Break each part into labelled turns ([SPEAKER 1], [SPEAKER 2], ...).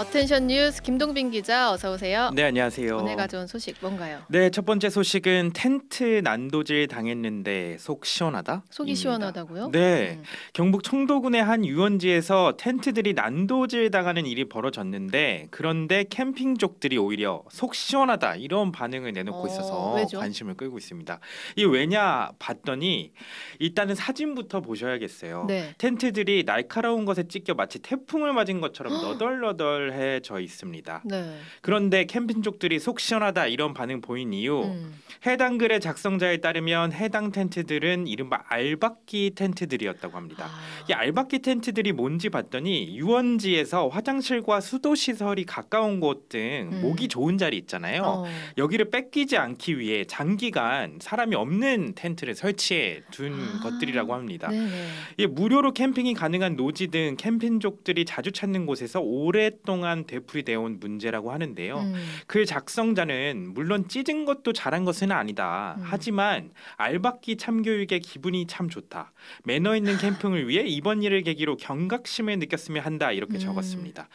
[SPEAKER 1] 어텐션 뉴스 김동빈 기자 어서 오세요.
[SPEAKER 2] 네, 안녕하세요.
[SPEAKER 1] 오늘 가져온 소식 뭔가요?
[SPEAKER 2] 네, 첫 번째 소식은 텐트 난도질 당했는데 속 시원하다?
[SPEAKER 1] 속이 시원하다고요?
[SPEAKER 2] 네, 경북 청도군의 한 유원지에서 텐트들이 난도질 당하는 일이 벌어졌는데 그런데 캠핑족들이 오히려 속 시원하다 이런 반응을 내놓고 있어서
[SPEAKER 1] 왜죠?
[SPEAKER 2] 관심을 끌고 있습니다. 이게 왜냐 봤더니 일단은 사진부터 보셔야겠어요.
[SPEAKER 1] 네.
[SPEAKER 2] 텐트들이 날카로운 것에 찢겨 마치 태풍을 맞은 것처럼 너덜너덜해져 있습니다.
[SPEAKER 1] 네.
[SPEAKER 2] 그런데 캠핑족들이 속 시원하다 이런 반응 보인 이유 해당 글의 작성자에 따르면 해당 텐트들은 이른바 알박기 텐트들이었다고 합니다. 이 알박기 텐트들이 뭔지 봤더니 유원지에서 화장실과 수도 시설이 가까운 곳 등 모기 좋은 자리 있잖아요. 여기를 뺏기지 않기 위해 장기간 사람이 없는 텐트를 설치해 둔 것들이라고 합니다. 이 무료로 캠핑이 가능한 노지 등 캠핑족들이 자주 찾는 곳에서 오랫동안 되풀이되어 온 문제라고 하는데요. 글 작성자는 물론 찢은 것도 잘한 것은 아니다. 하지만 알박기 참교육의 기분이 참 좋다. 매너 있는 캠핑을 위해 이번 일을 계기로 경각심을 느꼈으면 한다. 이렇게 적었습니다.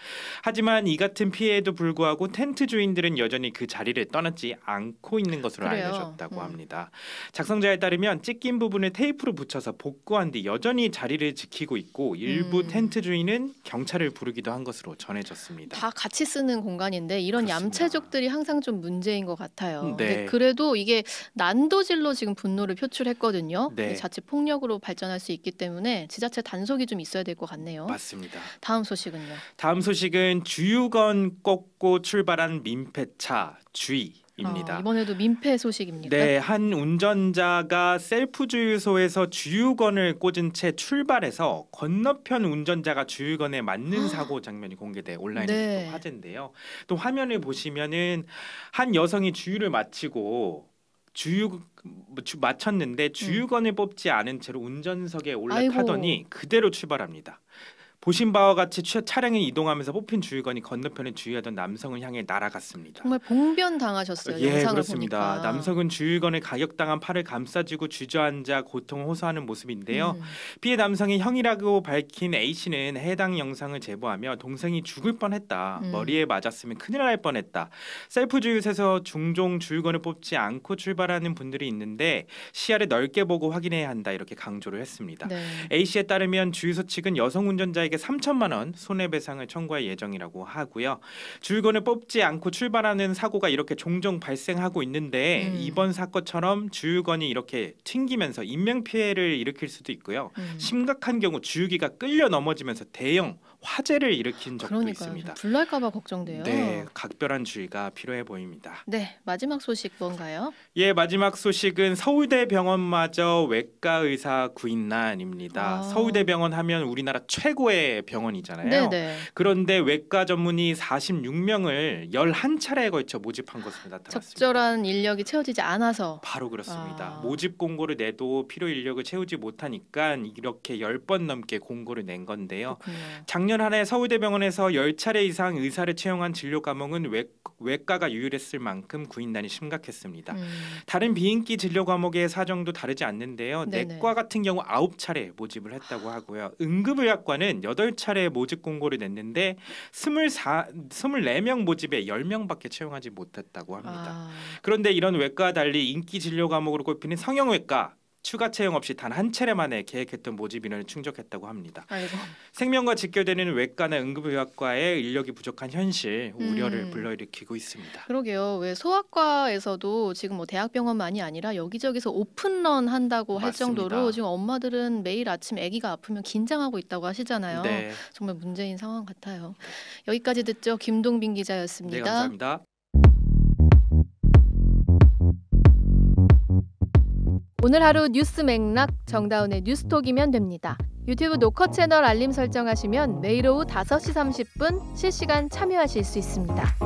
[SPEAKER 2] 하지만 이 같은 피해에도 불구하고 텐트 주인들은 여전히 그 자리를 떠나지 않고 있는 것으로 알려졌다고 합니다. 작성자에 따르면 찢긴 부분을 테이프로 붙여서 복구한 뒤 여전히 자리를 지키고 있고 일부 텐트 주인은 경찰을 부르기도 한 것으로 전해졌습니다.
[SPEAKER 1] 다 같이 쓰는 공간인데 이런
[SPEAKER 2] 그렇습니다.
[SPEAKER 1] 얌체족들이 항상 좀 문제인 것 같아요.
[SPEAKER 2] 네.
[SPEAKER 1] 근데 그래도 이게 난도질로 지금 분노를 표출했거든요.
[SPEAKER 2] 네.
[SPEAKER 1] 자칫 폭력으로 발전할 수 있기 때문에 지자체 단속이 좀 있어야 될 것 같네요.
[SPEAKER 2] 맞습니다.
[SPEAKER 1] 다음 소식은요?
[SPEAKER 2] 다음 소식은 주유건 꽂고 출발한 민폐차 주의입니다.
[SPEAKER 1] 이번에도 민폐 소식입니까?
[SPEAKER 2] 네, 한 운전자가 셀프 주유소에서 주유건을 꽂은 채 출발해서 건너편 운전자가 주유건에 맞는 사고 장면이 공개돼 온라인에 또 화제인데요. 또 화면을 보시면은 한 여성이 주유를 마치고 마쳤는데 주유건을 뽑지 않은 채로 운전석에 올라타더니 그대로 출발합니다. 보신 바와 같이 차량이 이동하면서 뽑힌 주유건이 건너편에 주유하던 남성을 향해 날아갔습니다.
[SPEAKER 1] 정말 봉변 당하셨어요.
[SPEAKER 2] 예,
[SPEAKER 1] 영상을
[SPEAKER 2] 그렇습니다.
[SPEAKER 1] 보니까.
[SPEAKER 2] 남성은 주유건에 가격당한 팔을 감싸쥐고 주저앉아 고통을 호소하는 모습인데요. 피해 남성이 형이라고 밝힌 A씨는 해당 영상을 제보하며 동생이 죽을 뻔했다. 머리에 맞았으면 큰일 날 뻔했다. 셀프 주유소에서 종종 주유건을 뽑지 않고 출발하는 분들이 있는데 시야를 넓게 보고 확인해야 한다. 이렇게 강조를 했습니다. A씨에 따르면 주유소 측은 여성 운전자에게 3천만 원 손해배상을 청구할 예정이라고 하고요. 주유건을 뽑지 않고 출발하는 사고가 이렇게 종종 발생하고 있는데 이번 사건처럼 주유건이 이렇게 튕기면서 인명피해를 일으킬 수도 있고요. 심각한 경우 주유기가 끌려 넘어지면서 대형 화재를 일으킨 적도 있습니다.
[SPEAKER 1] 불날까 봐 걱정돼요.
[SPEAKER 2] 네, 각별한 주의가 필요해 보입니다.
[SPEAKER 1] 네, 마지막 소식 뭔가요?
[SPEAKER 2] 예, 마지막 소식은 서울대병원마저 외과 의사 구인난입니다. 서울대병원 하면 우리나라 최고의 병원이잖아요. 그런데 외과 전문의 46명을 11차례에 걸쳐 모집한 것으로 나타났습니다.
[SPEAKER 1] 적절한 인력이 채워지지 않아서.
[SPEAKER 2] 바로 그렇습니다. 모집 공고를 내도 필요 인력을 채우지 못하니까 이렇게 10번 넘게 공고를 낸 건데요. 작년 한 해 서울대병원에서 10차례 이상 의사를 채용한 진료 과목은 외과가 유일했을 만큼 구인난이 심각했습니다. 다른 비인기 진료 과목의 사정도 다르지 않는데요. 내과 같은 경우 9차례 모집을 했다고 하고요. 응급의학과는 8차례 모집 공고를 냈는데 24명 모집에 10명밖에 채용하지 못했다고 합니다. 그런데 이런 외과와 달리 인기 진료 과목으로 꼽히는 성형외과 추가 채용 없이 단 한 차례 만에 계획했던 모집 인원을 충족했다고 합니다. 생명과 직결되는 외과나 응급의학과의 인력이 부족한 현실 우려를 불러일으키고 있습니다.
[SPEAKER 1] 그러게요. 왜 소아과에서도 지금 뭐 대학병원만이 아니라 여기저기서 오픈런 한다고 할 정도로 지금 엄마들은 매일 아침 아기가 아프면 긴장하고 있다고 하시잖아요. 정말 문제인 상황 같아요. 여기까지 듣죠. 김동빈 기자였습니다.
[SPEAKER 2] 네, 감사합니다.
[SPEAKER 1] 오늘 하루 뉴스 맥락 정다운의 뉴스톡이면 됩니다. 유튜브 노컷 채널 알림 설정하시면 매일 오후 5시 30분 실시간 참여하실 수 있습니다.